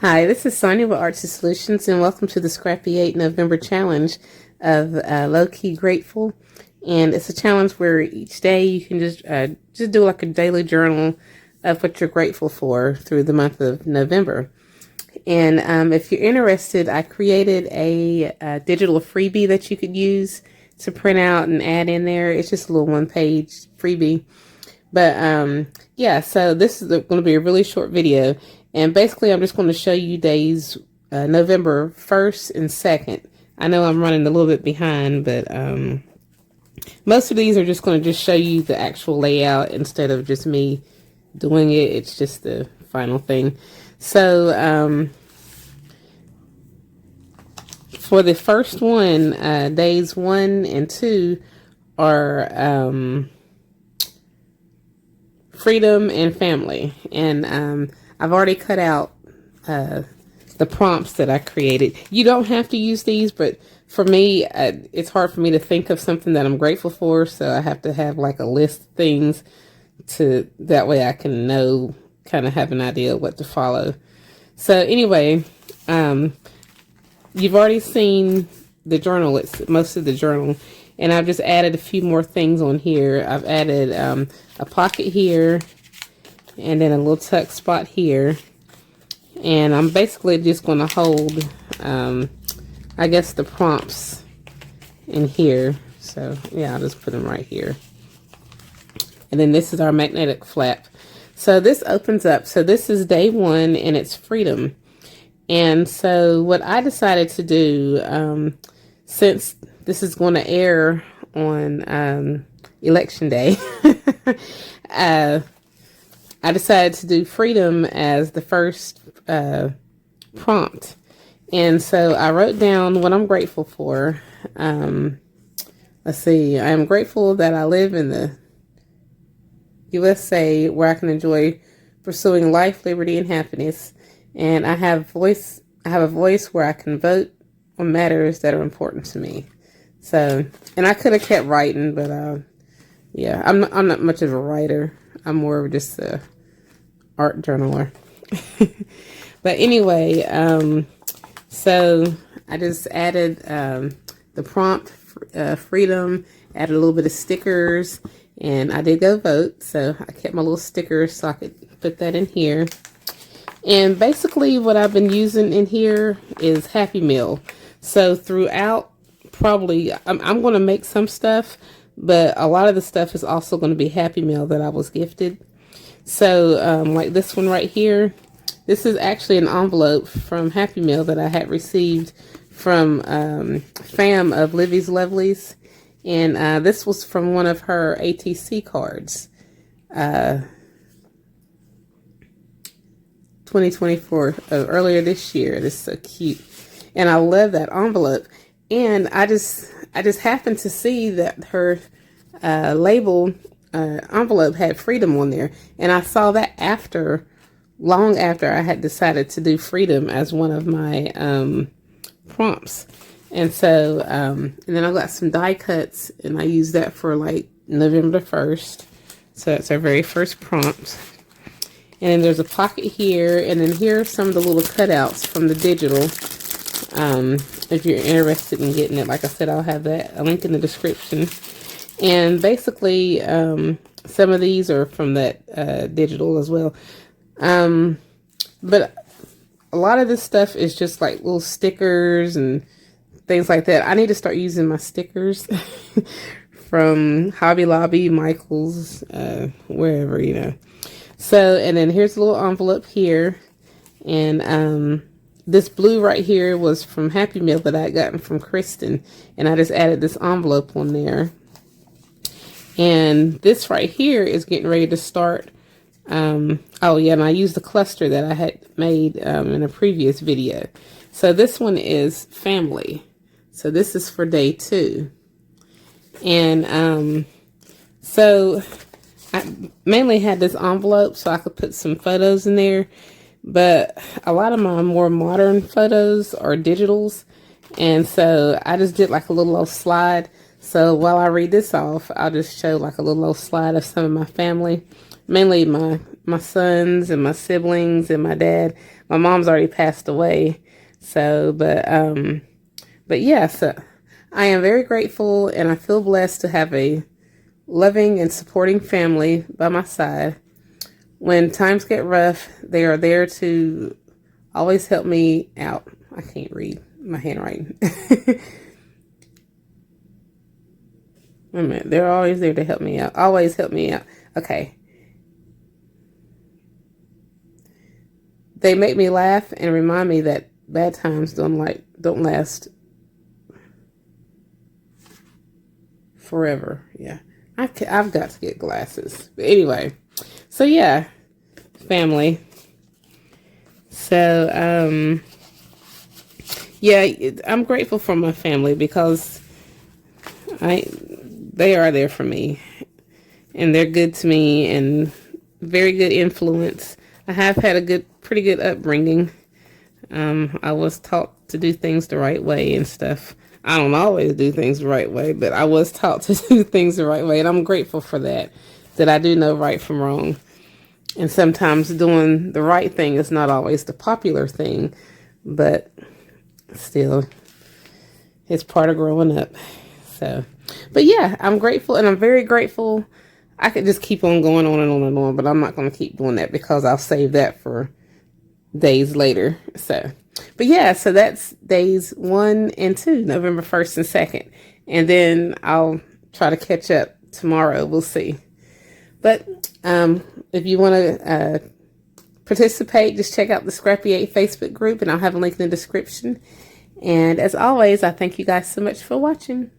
Hi, this is Sonia with Artsy Solutions, and welcome to the Scrappy 8 November challenge of Low Key Grateful. And it's a challenge where each day you can just do like a daily journal of what you're grateful for through the month of November. And if you're interested, I created a digital freebie that you could use to print out and add in there. It's just a little one-page freebie. But yeah, so this is going to be a really short video. And basically, I'm just going to show you days November 1st and 2nd. I know I'm running a little bit behind, but most of these are just going to just show you the actual layout instead of just me doing it. It's just the final thing. So for the first one, days 1 and 2 are freedom and family. And I've already cut out the prompts that I created. You don't have to use these, but for me, it's hard for me to think of something that I'm grateful for, so I have to have like a list of things that way I can know, kind of have an idea of what to follow. So anyway, you've already seen the journal. It's most of the journal, and I've just added a few more things on here. I've added a pocket here, and then a little tuck spot here, and I'm basically just going to hold I guess the prompts in here. So yeah, I'll just put them right here. And then this is our magnetic flap. So this opens up. So this is day 1, and it's freedom. And so what I decided to do, since this is going to air on election day, I decided to do freedom as the first prompt. And so I wrote down what I'm grateful for. Let's see. I am grateful that I live in the USA, where I can enjoy pursuing life, liberty, and happiness. And I have a voice where I can vote on matters that are important to me. So, and I could have kept writing, but yeah, I'm not much of a writer. I'm more of just a art journaler. But anyway, so I just added the prompt, freedom, added a little bit of stickers, and I did go vote. So I kept my little stickers so I could put that in here. And basically what I've been using in here is Happy Meal. So throughout, probably, I'm going to make some stuff, but a lot of the stuff is also going to be Happy Meal that I was gifted. So like this one right here, this is actually an envelope from Happy Meal that I had received from Fam of Livy's Lovelies. And this was from one of her ATC cards. 2024, earlier this year. This is so cute. And I love that envelope. And I just happened to see that her label envelope had freedom on there. And I saw that long after I had decided to do freedom as one of my prompts. And so, and then I got some die cuts, and I used that for like November 1st. So that's our very first prompt. And then there's a pocket here, and then here are some of the little cutouts from the digital. If you're interested in getting it, like I said, I'll have a link in the description. And basically, some of these are from that digital as well. But a lot of this stuff is just like little stickers and things like that. I need to start using my stickers from Hobby Lobby, Michael's, wherever, you know. So, and then here's a little envelope here. And this blue right here was from Happy Meal that I had gotten from Kristen. And I just added this envelope on there. And this right here is getting ready to start. Oh yeah, and I used the cluster that I had made in a previous video. So this one is family. So this is for day 2. And so I mainly had this envelope so I could put some photos in there. But a lot of my more modern photos are digitals. And so I just did like a little old slide. So while I read this off, I'll just show like a little old slide of some of my family. Mainly my my sons and my siblings and my dad. My mom's already passed away. So, but yeah, so I am very grateful and I feel blessed to have a loving and supporting family by my side. When times get rough, they are there to always help me out. I can't read my handwriting. Wait a minute. They're always there to help me out. Always help me out. Okay. They make me laugh and remind me that bad times don't last forever. Yeah. I've got to get glasses. But anyway. So yeah, family. So yeah, I'm grateful for my family because they are there for me and they're good to me and very good influence. I have had a pretty good upbringing. I was taught to do things the right way and stuff. I don't always do things the right way, but I was taught to do things the right way, and I'm grateful for that I do know right from wrong. And sometimes doing the right thing is not always the popular thing, but still, it's part of growing up. So, but yeah, I'm grateful, and I'm very grateful. I could just keep on going on and on and on, but I'm not going to keep doing that because I'll save that for days later. So, but yeah, so that's days 1 and 2, November 1st and 2nd. And then I'll try to catch up tomorrow. We'll see. But if you want to participate, just check out the Scrappy 8 Facebook group, and I'll have a link in the description. And as always, I thank you guys so much for watching.